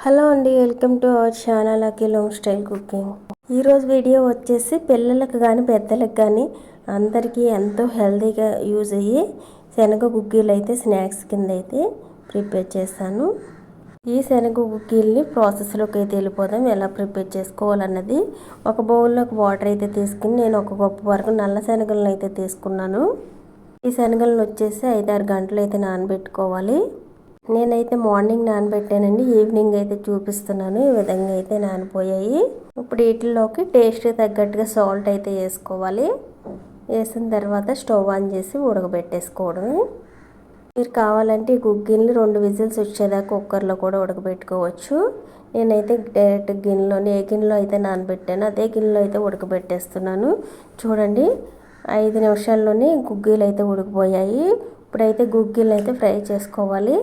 Hello అండి, welcome to our channel Akhil home style cooking. ఈరోజు video వచ్చేసి పిల్లలకు కానీ పెద్దలకు కానీ అందరికీ ఎంతో హెల్తీగా యూజ్ అయ్యి శనగ గుగ్గీలు అయితే స్నాక్స్ కింద అయితే ప్రిపేర్ చేస్తాను. ఈ శనగ గుగ్గీల్ని ప్రాసెస్లోకి అయితే వెళ్ళిపోదాం. ఎలా ప్రిపేర్ చేసుకోవాలన్నది. ఒక బౌల్లోకి వాటర్ అయితే తీసుకుని నేను ఒక కప్పు వరకు నల్ల శనగలను అయితే తీసుకున్నాను. ఈ శనగలను వచ్చేసి 5-6 గంటలు అయితే నానబెట్టుకోవాలి. నేనైతే మార్నింగ్ నానబెట్టానండి, ఈవినింగ్ అయితే చూపిస్తున్నాను. ఈ విధంగా అయితే నానిపోయాయి. ఇప్పుడు వీటిల్లోకి టేస్ట్ తగ్గట్టుగా సాల్ట్ అయితే వేసుకోవాలి. వేసిన తర్వాత స్టవ్ ఆన్ చేసి ఉడకబెట్టేసుకోవడమే. మీరు కావాలంటే ఈ గుగ్గిల్ని 2 విజిల్స్ వచ్చేదాకా కుక్కర్లో కూడా ఉడకబెట్టుకోవచ్చు. నేనైతే డైరెక్ట్ గిన్నెలోని ఏ గిన్నెలో అయితే నానబెట్టానో అదే గిన్నెలో అయితే ఉడకబెట్టేస్తున్నాను. చూడండి, 5 నిమిషాల్లోనే గుగ్గిలు అయితే ఉడికిపోయాయి. ఇప్పుడైతే గుగ్గిలు అయితే ఫ్రై చేసుకోవాలి.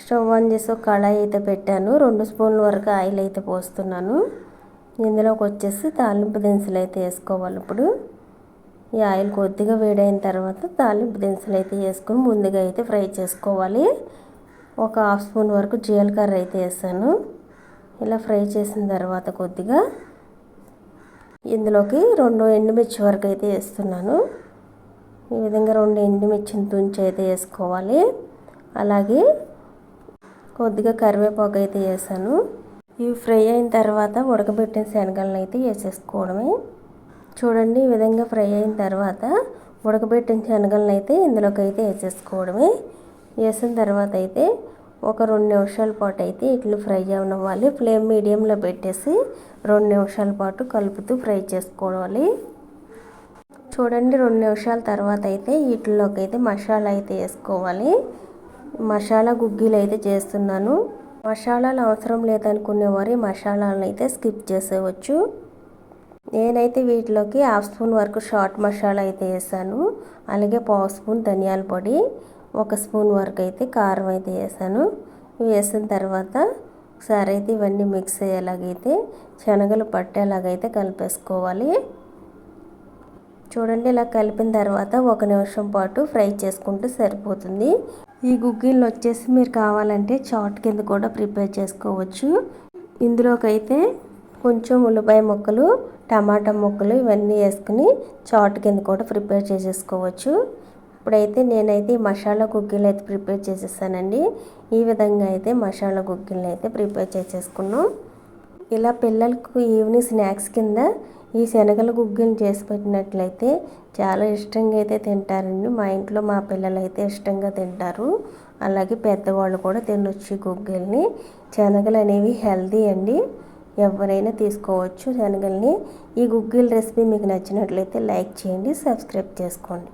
స్టవ్ ఆన్ చేసి ఒక కళాయి అయితే పెట్టాను. 2 స్పూన్ల వరకు ఆయిల్ అయితే పోస్తున్నాను. ఇందులోకి వచ్చేసి తాలింపు దినుసులు అయితే వేసుకోవాలి. ఇప్పుడు ఈ ఆయిల్ కొద్దిగా వేడైన తర్వాత తాలింపు దినుసులు అయితే వేసుకొని ముందుగా అయితే ఫ్రై చేసుకోవాలి. ఒక 1/2 స్పూన్ వరకు జీలకర్ర అయితే వేసాను. ఇలా ఫ్రై చేసిన తర్వాత కొద్దిగా ఇందులోకి 2 ఎండుమిర్చి వరకు అయితే వేస్తున్నాను. ఈ విధంగా 2 ఎండుమిర్చిని తుంచి అయితే వేసుకోవాలి. అలాగే కొద్దిగా కరివేపాకు అయితే వేసాను. ఇవి ఫ్రై అయిన తర్వాత ఉడకబెట్టిన శనగలను అయితే వేసేసుకోవడమే. చూడండి, ఈ విధంగా ఫ్రై అయిన తర్వాత ఉడకబెట్టిన శనగలను అయితే ఇందులోకి అయితే వేసేసుకోవడమే. వేసిన తర్వాత అయితే ఒక 2 నిమిషాల పాటు అయితే ఇట్లు ఫ్రై అవ్వాలి. ఫ్లేమ్ మీడియంలో పెట్టేసి 2 నిమిషాల పాటు కలుపుతూ ఫ్రై చేసుకోవాలి. చూడండి, 2 నిమిషాల తర్వాత అయితే వీటిల్లోకి అయితే మసాలా అయితే వేసుకోవాలి. మసాలా గుగ్గీలు అయితే చేస్తున్నాను. మసాలాలు అవసరం లేదనుకునేవారు మసాలాలను అయితే స్కిప్ చేసేవచ్చు. నేనైతే వీటిలోకి 1/2 స్పూన్ వరకు షార్ట్ మసాలా అయితే వేసాను. అలాగే 1/2 స్పూన్ ధనియాల పొడి, 1 స్పూన్ వరకు అయితే కారం అయితే వేసాను. వేసిన తర్వాత ఒకసారి అయితే ఇవన్నీ మిక్స్ అయ్యేలాగైతే శనగలు పట్టేలాగైతే కలిపేసుకోవాలి. చూడండి, ఇలా కలిపిన తర్వాత 1 నిమిషం పాటు ఫ్రై చేసుకుంటే సరిపోతుంది. ఈ గుగ్గిళ్ళు వచ్చేసి మీరు కావాలంటే చాట్ కింద కూడా ప్రిపేర్ చేసుకోవచ్చు. ఇందులోకి అయితే కొంచెం ఉల్లిపాయ ముక్కలు, టమాటా ముక్కలు ఇవన్నీ వేసుకుని చాట్ కింద కూడా ప్రిపేర్ చేసేసుకోవచ్చు. ఇప్పుడైతే నేనైతే ఈ మసాలా గుగ్గిళ్ళు అయితే ప్రిపేర్ చేసేసానండి. ఈ విధంగా అయితే మసాలా గుగ్గిళ్ళని అయితే ప్రిపేర్ చేసేసుకున్నాం. ఇలా పిల్లలకు ఈవినింగ్ స్నాక్స్ కింద ఈ శనగల గుగ్గిల్ని చేసి పెట్టినట్లయితే చాలా ఇష్టంగా అయితే తింటారండి. మా ఇంట్లో మా పిల్లలు అయితే ఇష్టంగా తింటారు. అలాగే పెద్దవాళ్ళు కూడా తినొచ్చు గుగ్గిల్ని. శనగలు అనేవి హెల్దీ అండి, ఎవరైనా తీసుకోవచ్చు శనగల్ని. ఈ గుగ్గిల్ రెసిపీ మీకు నచ్చినట్లయితే లైక్ చేయండి, సబ్స్క్రైబ్ చేసుకోండి.